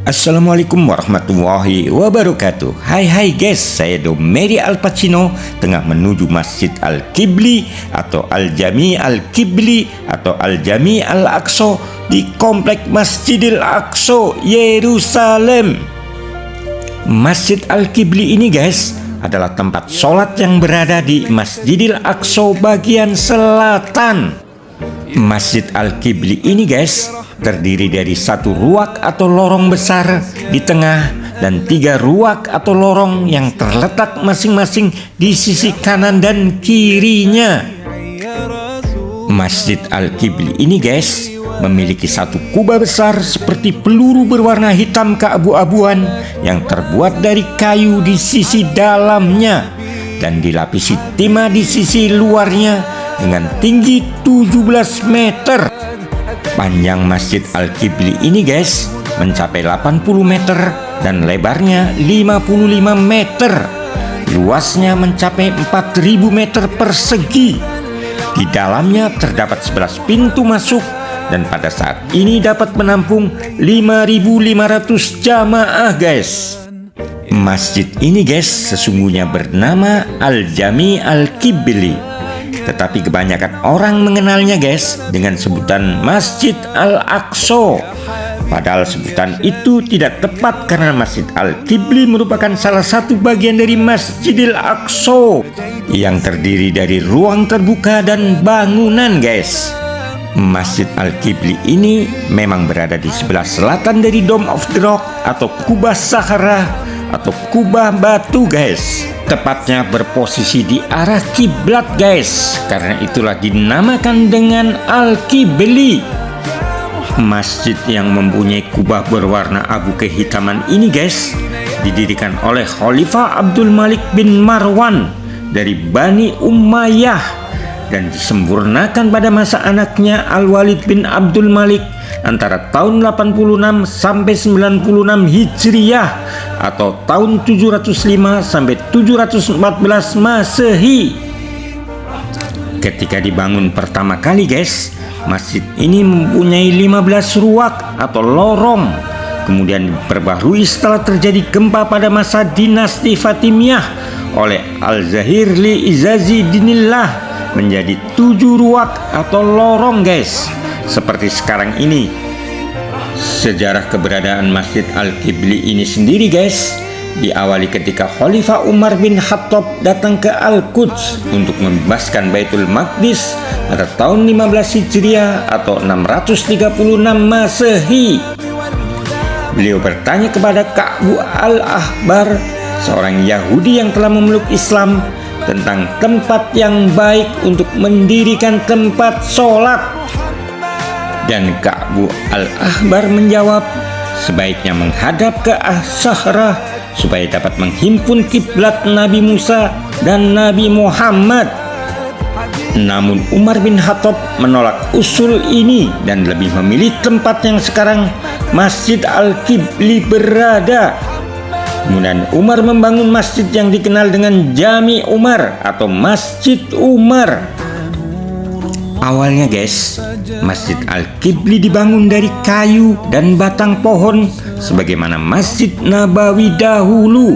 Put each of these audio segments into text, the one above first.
Assalamualaikum warahmatullahi wabarakatuh. Hai guys, saya Domedi Al Pacino tengah menuju Masjid Al-Qibli atau Al-Jami Al-Qibli atau Al-Jami Al-Aqsa di Komplek Masjidil Aqsa, Yerusalem. Masjid Al-Qibli ini guys adalah tempat sholat yang berada di Masjidil Aqsa bagian selatan. Masjid Al-Qibli ini guys terdiri dari satu ruak atau lorong besar di tengah dan 3 ruak atau lorong yang terletak masing-masing di sisi kanan dan kirinya. Masjid Al-Qibli ini guys memiliki satu kubah besar seperti peluru berwarna hitam keabu-abuan yang terbuat dari kayu di sisi dalamnya dan dilapisi timah di sisi luarnya dengan tinggi 17 meter. Panjang Masjid Al-Qibli ini guys mencapai 80 meter dan lebarnya 55 meter. Luasnya mencapai 4000 meter persegi. Di dalamnya terdapat 11 pintu masuk dan pada saat ini dapat menampung 5.500 jamaah guys. Masjid ini guys sesungguhnya bernama Al-Jami Al-Qibli, tetapi kebanyakan orang mengenalnya guys dengan sebutan Masjid Al-Aqsa. Padahal sebutan itu tidak tepat karena Masjid Al-Qibli merupakan salah satu bagian dari Masjidil Aqsa yang terdiri dari ruang terbuka dan bangunan guys. Masjid Al-Qibli ini memang berada di sebelah selatan dari Dome of the Rock atau Kubah Sahara atau kubah batu guys. Tepatnya berposisi di arah kiblat guys. Karena itulah dinamakan dengan Al-Qibli. Masjid yang mempunyai kubah berwarna abu kehitaman ini guys didirikan oleh Khalifah Abdul Malik bin Marwan dari Bani Umayyah dan disempurnakan pada masa anaknya Al-Walid bin Abdul Malik antara tahun 86 sampai 96 Hijriyah atau tahun 705 sampai 714 Masehi. Ketika dibangun pertama kali guys, masjid ini mempunyai 15 ruak atau lorong. Kemudian diperbaharui setelah terjadi gempa pada masa dinasti Fatimiyah oleh Al-Zahir li Izazi Dinillah menjadi 7 ruak atau lorong guys, seperti sekarang ini. Sejarah keberadaan Masjid Al-Qibli ini sendiri guys diawali ketika Khalifah Umar bin Khattab datang ke Al-Quds untuk membebaskan Baitul Maqdis pada tahun 15 Hijriah atau 636 Masehi. Beliau bertanya kepada Ka'bu Al-Ahbar, seorang Yahudi yang telah memeluk Islam, tentang tempat yang baik untuk mendirikan tempat sholat. Dan Ka'bu Al-Ahbar menjawab, sebaiknya menghadap ke As-Sahrah supaya dapat menghimpun kiblat Nabi Musa dan Nabi Muhammad. Namun Umar bin Khattab menolak usul ini dan lebih memilih tempat yang sekarang Masjid Al-Qibli berada. Kemudian Umar membangun masjid yang dikenal dengan Jami Umar atau Masjid Umar. Awalnya guys, Masjid Al-Qibli dibangun dari kayu dan batang pohon sebagaimana Masjid Nabawi dahulu.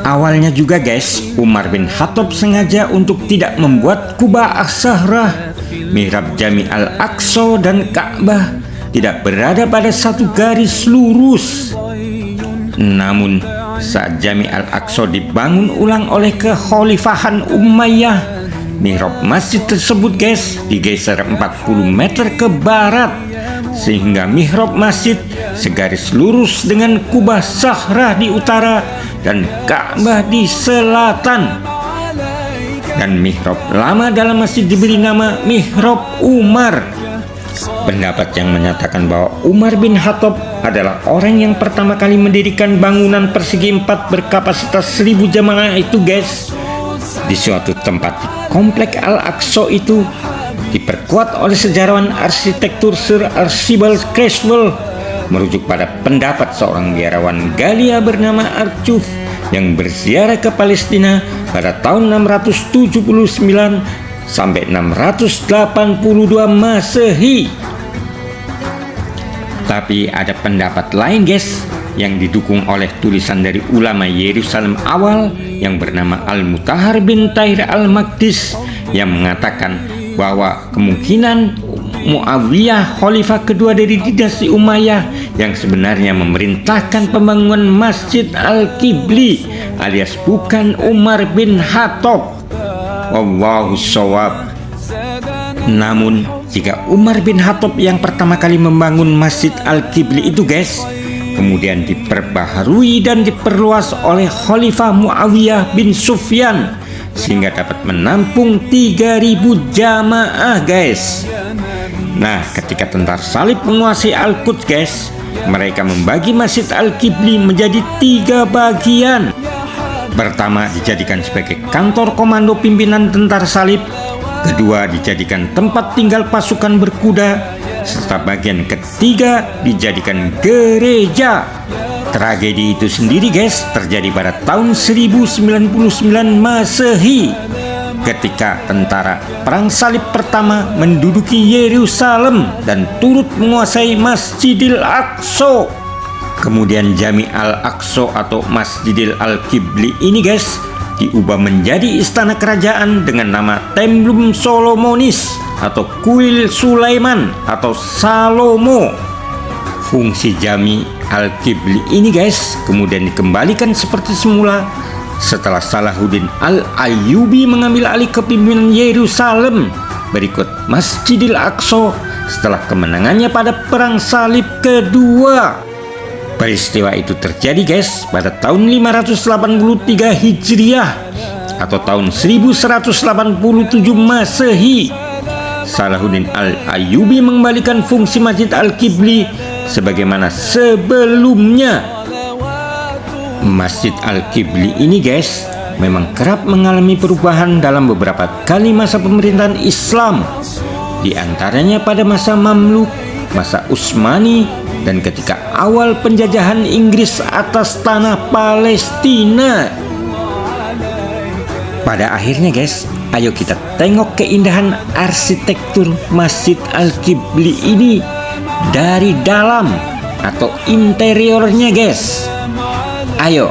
Awalnya juga guys, Umar bin Khattab sengaja untuk tidak membuat Kubah As-Sahrah, mihrab Jami Al-Aqsa dan Ka'bah tidak berada pada satu garis lurus. Namun saat Jami Al-Aqsa dibangun ulang oleh kekhalifahan Umayyah, mihrab masjid tersebut guys digeser 40 meter ke barat sehingga mihrab masjid segaris lurus dengan Kubah Sahrah di utara dan Ka'bah di selatan. Dan mihrab lama dalam masjid diberi nama mihrab Umar. Pendapat yang menyatakan bahwa Umar bin Khattab adalah orang yang pertama kali mendirikan bangunan persegi 4 berkapasitas 1000 jamaah itu guys di suatu tempat di Komplek Al-Aqsa itu diperkuat oleh sejarawan arsitektur Sir Archibald Creswell merujuk pada pendapat seorang biarawan Galia bernama Archuf yang berziarah ke Palestina pada tahun 679 sampai 682 Masehi. Tetapi ada pendapat lain guys, yang didukung oleh tulisan dari ulama Yerusalem awal yang bernama Al-Mutahhar bin Tahir Al-Maqdis, yang mengatakan bahwa kemungkinan Muawiyah, khalifah kedua dari dinasti Umayyah, yang sebenarnya memerintahkan pembangunan Masjid Al-Qibli alias bukan Umar bin Khattab. Wallahu shawab. Namun jika Umar bin Khattab yang pertama kali membangun Masjid Al-Qibli itu guys, kemudian diperbaharui dan diperluas oleh Khalifah Muawiyah bin Sufyan sehingga dapat menampung 3.000 jamaah guys. Nah, ketika tentara salib menguasai Al-Quds guys, mereka membagi Masjid Al-Qibli menjadi 3 bagian. Pertama dijadikan sebagai kantor komando pimpinan tentara salib, kedua dijadikan tempat tinggal pasukan berkuda, serta bagian ketiga dijadikan gereja. Tragedi itu sendiri guys terjadi pada tahun 1099 Masehi, ketika tentara perang salib pertama menduduki Yerusalem dan turut menguasai Masjidil Aqsa. Kemudian Jami Al-Aqsa atau Masjidil Al-Qibli ini guys diubah menjadi istana kerajaan dengan nama Templum Solomonis atau Kuil Sulaiman atau Salomo. Fungsi Jami Al-Qibli ini guys kemudian dikembalikan seperti semula setelah Salahuddin Al-Ayyubi mengambil alih kepemimpinan Yerusalem berikut Masjidil Aqsa setelah kemenangannya pada perang salib kedua. Peristiwa itu terjadi guys pada tahun 583 Hijriah atau tahun 1187 Masehi. Salahuddin Al-Ayyubi mengembalikan fungsi Masjid Al-Qibli sebagaimana sebelumnya. Masjid Al-Qibli ini guys memang kerap mengalami perubahan dalam beberapa kali masa pemerintahan Islam, di antaranya pada masa Mamluk, masa Utsmani, dan ketika awal penjajahan Inggris atas tanah Palestina. Pada akhirnya guys, ayo kita tengok keindahan arsitektur Masjid Al-Qibli ini dari dalam atau interiornya guys. Ayo.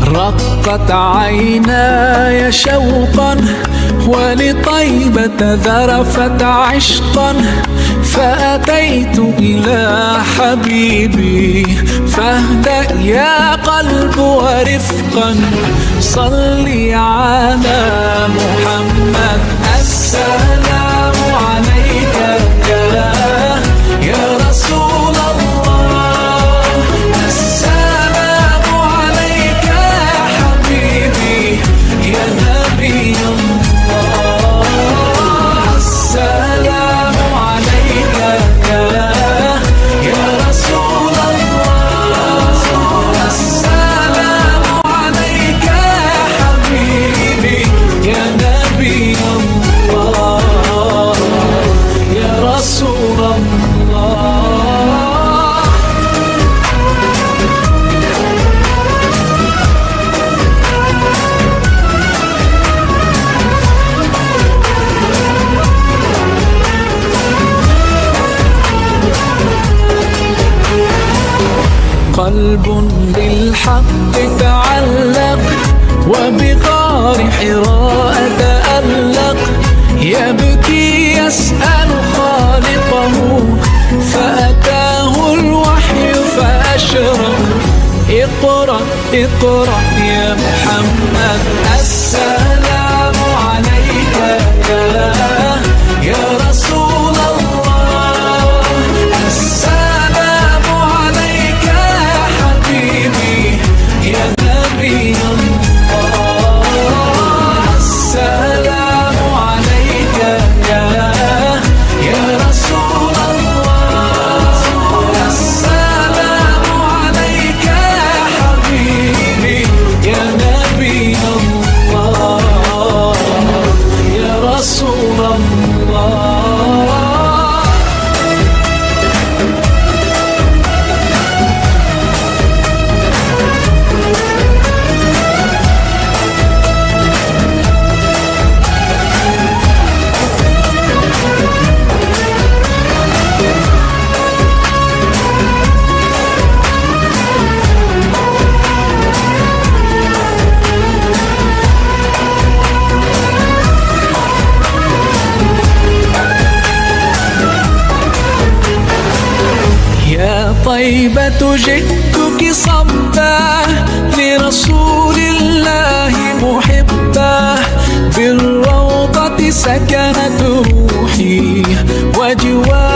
رقت عيناي شوقا ولطيبة ذرفت عشقا فأتيت إلى حبيبي فاهدأ يا قلب ورفقا صلي على محمد السلام عليك يا رسول الله السلام عليك يا حبيبي يا نبي الله السلام عليك يا رسول الله السلام عليك يا حبيبي يا نبي الله يا رسول الله. قلب بالحق تعلق وبغار حراء تألق يبكي يسأل خالقه فأتاه الوحي فأشرق اقرأ اقرأ يا محمد السلام عليك يا رسول الله السلام عليك يا حبيبي يا نبي الله السلام طيبة جئتك صبا لرسول الله محبا بالروضة سكنت روحي وجواري